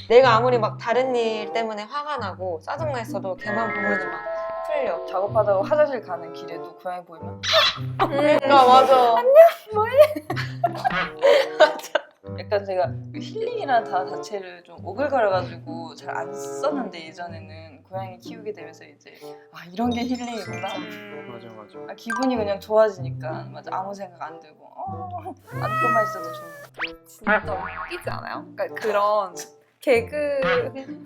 내가 아무리 막 다른 일 때문에 화가 나고 짜증나 있어도 걔만 보면은 막 풀려. 작업하다가 화장실 가는 길에도 고양이 보이면 맞아. 약간 제가 그 힐링이라는 단어 자체를 좀 오글거려가지고 잘 안 썼는데 예전에는 고양이 키우게 되면서 이제 아 이런 게 힐링이구나. 맞아 맞아. 아, 기분이 그냥 좋아지니까 맞아 아무 생각 안 들고 안고만 있어도 좋은. 진짜 웃기지 않아요? 그러니까 그런 개그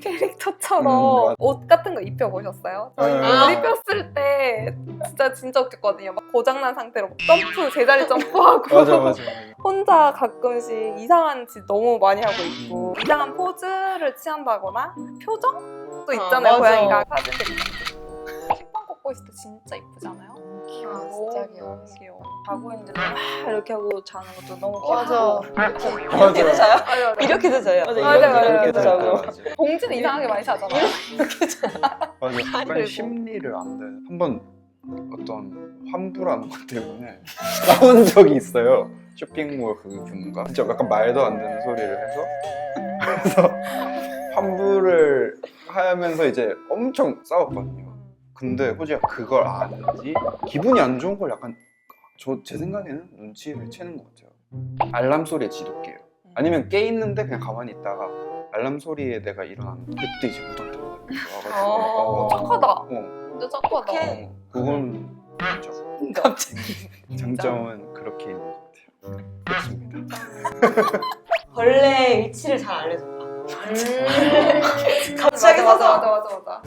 캐릭터처럼 맞아. 옷 같은 거 입혀보셨어요? 저희 옷 입혔을 때 진짜 웃겼거든요. 막 고장난 상태로 막 점프, 제자리 점프하고 맞아. 혼자 가끔씩 이상한 짓 너무 많이 하고 있고 이상한 포즈를 취한다거나 표정도 있잖아요. 맞아. 고양이가 사진들 식빵 꽂고 있을 때 진짜 이쁘지 않아요? 아, 진짜 귀여워. 너무 귀여워. 자고 있는데 막 이렇게 하고 자는 것도 너무 맞아. 귀엽고 맞아. 이렇게도 자요? 이렇게도 자요. 맞아. 이렇게도 맞아. 자고. 봉지는 이상하게 많이 자잖아요. 맞아. 약간 들고. 심리를 안 돼. 한번 어떤 환불하는 것 때문에 싸운 적이 있어요. 쇼핑몰 그분과 진짜 약간 말도 안 되는 소리를 해서 그래서 환불을 하면서 이제 엄청 싸웠거든요. 근데 호지가 그걸 아는지 기분이 안 좋은 걸 약간 제 생각에는 눈치를 채는 것 같아요. 알람 소리에 지독해요. 아니면 깨 있는데 그냥 가만히 있다가 알람 소리에 내가 일어났는데 그때 이제 무덤덤 와가지고 착하다. 어, 진짜 착하다. 오케이. 그건 장점. 갑자기 장점은 그렇게 있는 것 같아요. 그렇습니다. 벌레 위치를 잘 알려줘. 갑자기 서서 맞아.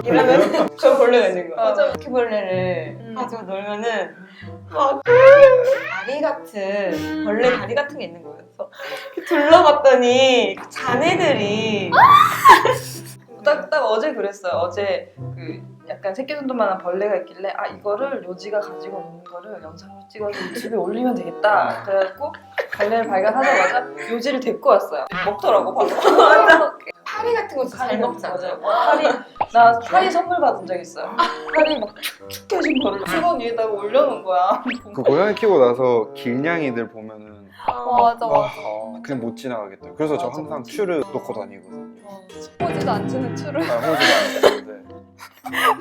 이러면 저 벌레가 있는 거야. 맞아. 바퀴벌레를 가지고 놀면은 막 다리 같은 벌레 다리 같은 게 있는 거였어. 둘러봤더니 그 자네들이 딱 어제 그랬어요. 어제 그 약간 새끼손톱만한 벌레가 있길래 아 이거를 요지가 가지고 노는 거를 영상으로 찍어서 유튜브에 올리면 되겠다. 그래갖고 벌레를 발견하자마자 요지를 데리고 왔어요. 먹더라고 바로. 파리 같은 거 진짜 잘 먹잖아. 맞아요. 나 파리 선물 받은 적 있어요. 파리 막 축축해진 거를 수건 위에다가 올려놓은 거야. 그 고양이 키우고 나서 길냥이들 보면은 맞아. 그냥 못 지나가겠다. 그래서 저 맞아, 항상 맞아. 츄를 놓고 다니거든요. 포지도 안 치는 추를 호주가 안 되는데.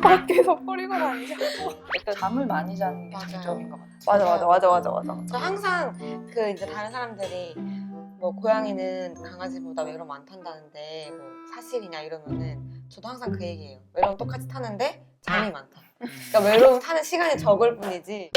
밖에서 뿌리고 다니죠. 약간 잠을 많이 자는 게 맞아요. 장점인 것 같아요. 맞아. 저 항상 그 이제 다른 사람들이 뭐 고양이는 강아지보다 외로움 안 탄다는데 뭐 사실이냐 이러면은 저도 항상 그 얘기해요. 외로움 똑같이 타는데 잠이 많다. 그러니까 외로움 타는 시간이 적을 뿐이지.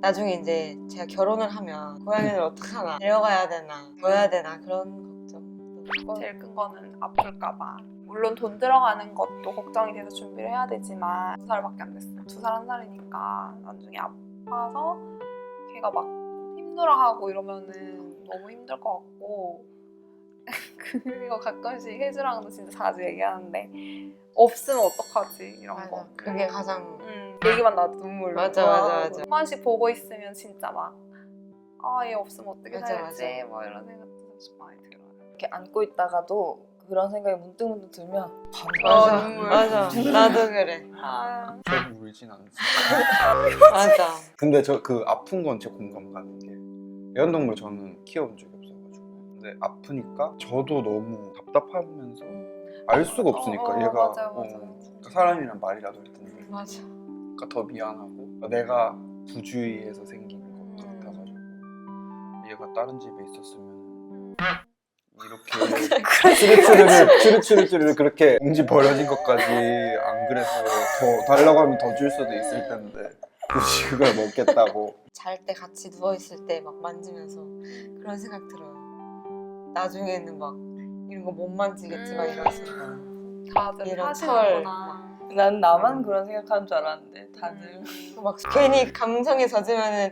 나중에 이제 제가 결혼을 하면 고양이를 어떡하나 데려가야 되나 둬야 되나 그런 걱정. 제일 큰 거는 아플까봐. 물론 돈 들어가는 것도 걱정이 돼서 준비를 해야 되지만 2살밖에 안 됐어요. 2살, 1살이니까 나중에 아파서 걔가 막 힘들어하고 이러면은 너무 힘들 것 같고 그리고 가끔씩 혜주랑도 진짜 자주 얘기하는데 없으면 어떡하지 이런 맞아. 거. 그게 가장 얘기만 나도 눈물. 맞아. 한 번씩 보고 있으면 진짜 막 얘 없으면 어떻게 맞아, 살지? 뭐 이런 생각도 좀 많이 들어요. 이렇게 안고 있다가도 그런 생각이 문득 들면 맞아. 눈물. 맞아. 나도 그래. 저도 울진 않았어요. 맞아. 근데 저 그 아픈 건 제 공감 가는 게 애완동물 저는 키워본 적이 없어가지고 근데 아프니까 저도 너무 답답하면서 알 수가 없으니까 얘가 맞아요. 그러니까 사람이랑 말이라도 할 텐데 맞아. 그러니까 더 미안하고 내가 부주의해서 생긴 것 같아가지고 얘가 다른 집에 있었으면 이렇게 쭈르쭈르 그렇게 옹지 버려진 것까지 안 그래서 더 달라고 하면 더 줄 수도 있을 텐데 굳이 그걸 먹겠다고. 잘 때 같이 누워있을 때 막 만지면서 그런 생각 들어요. 나중에는 막 이런 거 못 만지겠지만 이러면서 다들 이런 하시는구나. 난 나만 그런 생각하는 줄 알았는데 다들 막 괜히 감성에 젖으면은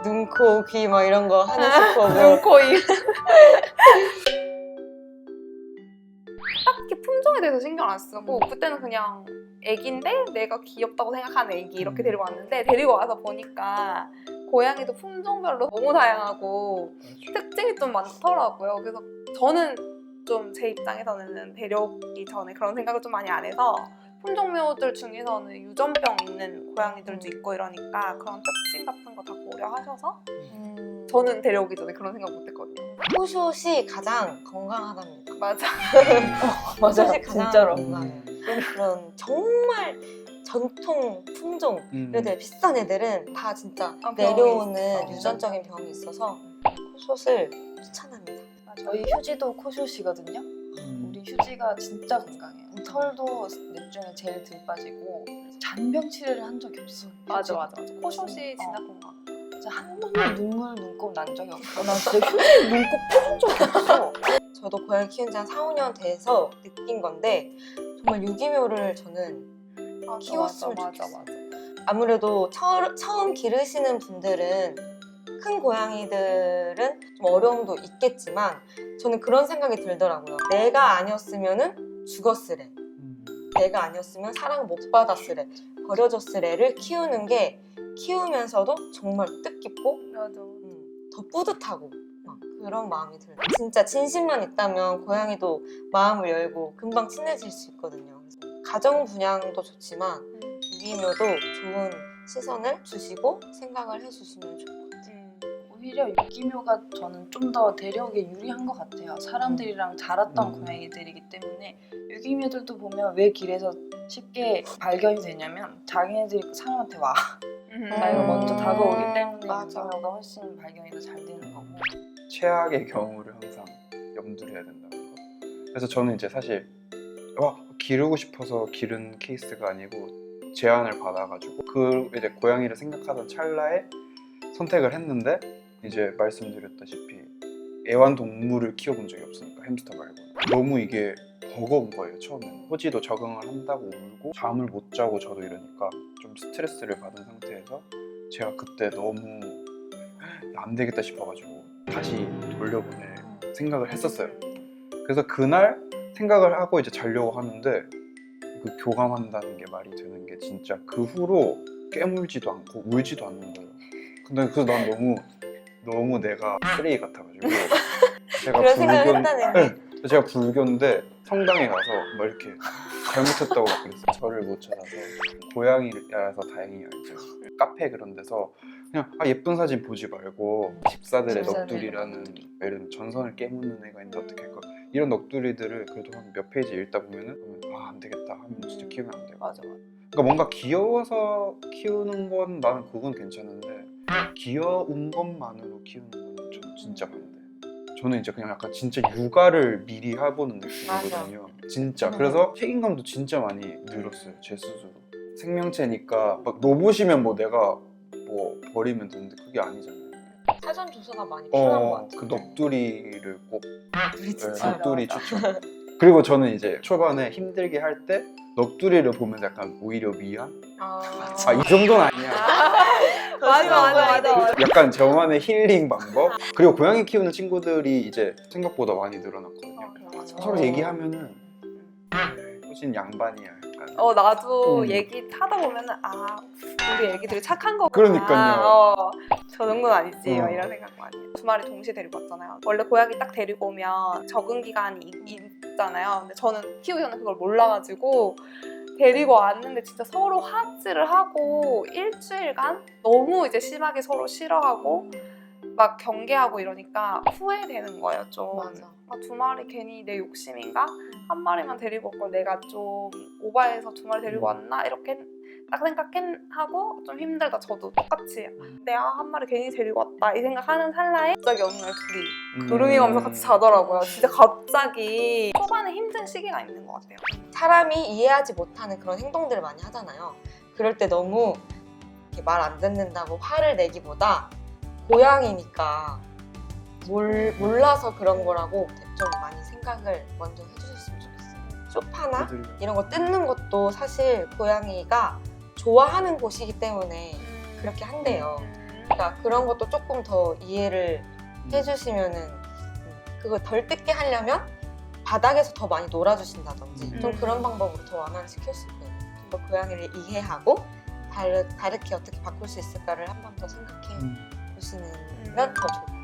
눈, 코, 귀 막 이런 거 하나씩 보고 눈, 코, 입. 딱히 품종에 대해서 신경 안 쓰고 그때는 그냥 애기인데 내가 귀엽다고 생각하는 애기 이렇게 데리고 왔는데 데리고 와서 보니까 고양이도 품종별로 너무 다양하고 특징이 좀 많더라고요. 그래서 저는 좀 제 입장에서는 데려오기 전에 그런 생각을 좀 많이 안 해서 품종묘들 중에서는 유전병 있는 고양이들도 있고 이러니까 그런 특징 같은 거 다 고려하셔서 저는 데려오기 전에 그런 생각 못했거든요. 호숏이 가장 건강하답니다. 맞아. 맞아, 호숏이 가장 진짜로. 건강해요. 그런 정말 전통 품종 애들 비싼 애들은 다 진짜 아, 병이 내려오는 있어. 유전적인 병이 있어서 호숏을 추천합니다. 저희 휴지도 코숏이거든요. 우리 휴지가 진짜 건강해요. 털도 넷 중에 제일 덜 빠지고 잔병 치료를 한 적이 없어. 맞아. 코숏이 진짜 건강. 진짜 한 번도 눈곱 난 적이 없어. 난 진짜 휴지 눈곱 퍼준 적이 없어. 저도 고양이 키운 지 한 4, 5년 돼서 느낀 건데 정말 유기묘를 저는 키웠으면 좋겠어요. 아무래도 처음 기르시는 분들은 큰 고양이들은 좀 어려움도 있겠지만 저는 그런 생각이 들더라고요. 내가 아니었으면 죽었으래. 내가 아니었으면 사랑을 못 받았으래. 버려졌으래를 키우는 게 키우면서도 정말 뜻깊고 맞아. 더 뿌듯하고 막 그런 마음이 들어요. 진짜 진심만 있다면 고양이도 마음을 열고 금방 친해질 수 있거든요. 그래서 가정 분양도 좋지만 유기묘도 좋은 시선을 주시고 생각을 해주시면 좋을 것 같아요. 오히려 유기묘가 저는 좀 더 데려오기 유리한 것 같아요. 사람들이랑 자랐던 고양이들이기 때문에 유기묘들도 보면 왜 길에서 쉽게 발견이 되냐면 자기네들이 사람한테 와. 자기가 먼저 다가오기 때문에 맞아. 유기묘가 훨씬 발견이 더 잘 되는 거고. 최악의 경우를 항상 염두를 해야 된다는 거. 그래서 저는 이제 사실 기르고 싶어서 기른 케이스가 아니고 제안을 받아가지고 그 이제 고양이를 생각하던 찰나에 선택을 했는데 이제 말씀드렸다시피 애완동물을 키워본 적이 없으니까 햄스터 말고 너무 이게 버거운 거예요. 처음에는 호지도 적응을 한다고 울고 잠을 못 자고 저도 이러니까 좀 스트레스를 받은 상태에서 제가 그때 너무 안 되겠다 싶어가지고 다시 돌려보낼 생각을 했었어요. 그래서 그날 생각을 하고 이제 자려고 하는데 그 교감한다는 게 말이 되는 게 진짜 그 후로 깨물지도 않고 울지도 않는 거예요. 근데 그래서 난 너무 내가 쓰레기 같아가지고 제가 그런 생각을 했다는 게 네, 제가 불교인데 성당에 가서 막 이렇게 잘못했다고 막 그랬어요. 저를 못 찾아서 고양이라서 다행히 알죠. 카페 그런 데서 그냥 예쁜 사진 보지 말고 집사들의 집사들의 넋두리라는 넋두리. 예를 들면 전선을 깨무는 애가 있는데 어떻게 할까 이런 넋두리들을 그래도 한 몇 페이지 읽다 보면은 안 되겠다 하면 진짜 키우면 안 돼요. 맞아. 그러니까 뭔가 귀여워서 키우는 건 나는 그건 괜찮은데 귀여운 것만으로 키우는 건 저는 진짜 반대. 저는 이제 그냥 약간 진짜 육아를 미리 해보는 느낌이거든요. 진짜. 그래서 책임감도 진짜 많이 늘었어요. 제 스스로. 생명체니까 막 노부시면 뭐 내가 뭐 버리면 되는데 그게 아니잖아요. 사전 조사가 많이 필요한 것 같아요. 그 넋두리를 꼭 우리 네, 진짜 넋두리 추천. 그리고 저는 이제 초반에 힘들게 할 때 넋두리를 보면서 약간 오히려 미안? 이 정도는 아니야. 맞아. 약간 저만의 힐링 방법. 그리고 고양이 키우는 친구들이 이제 생각보다 많이 늘어났거든요. 서로 얘기하면은 훨씬 양반이야. 약간. 나도 얘기 하다 보면은 우리 애기들이 착한 거구나. 그러니까요. 저 정도는 아니지 막 어. 이런 생각 많이 해요. 두 마리 동시에 데리고 왔잖아요. 원래 고양이 딱 데리고 오면 적응 기간이 있잖아요. 근데 저는 키우기 전에 그걸 몰라가지고 데리고 왔는데 진짜 서로 화질을 하고 일주일간 너무 이제 심하게 서로 싫어하고 막 경계하고 이러니까 후회되는 거예요 좀. 맞아. 두 마리 괜히 내 욕심인가? 한 마리만 데리고 올 걸 내가 좀 오바해서 두 마리 데리고 왔나? 이렇게 딱 생각하고 좀 힘들다. 저도 똑같이 내가 한 마리 괜히 데리고 왔다 이 생각하는 찰나에 갑자기 어느 날 둘이 그루밍 하면서 같이 자더라고요. 진짜 갑자기 초반에 힘든 시기가 있는 것 같아요. 사람이 이해하지 못하는 그런 행동들을 많이 하잖아요. 그럴 때 너무 말 안 듣는다고 화를 내기보다 고양이니까 몰라서 그런 거라고 좀 많이 생각을 먼저 해주셨으면 좋겠어요. 소파나 이런 거 뜯는 것도 사실 고양이가 좋아하는 곳이기 때문에 그렇게 한대요. 그러니까 그런 것도 조금 더 이해를 해주시면은 그거 덜 뜯게 하려면 바닥에서 더 많이 놀아주신다든지 좀 그런 방법으로 더 완화시킬 수 있고요. 좀 더 고양이를 이해하고 다르게 어떻게 바꿀 수 있을까를 한 번 더 생각해 보시는 건 더 좋을 것 같아요.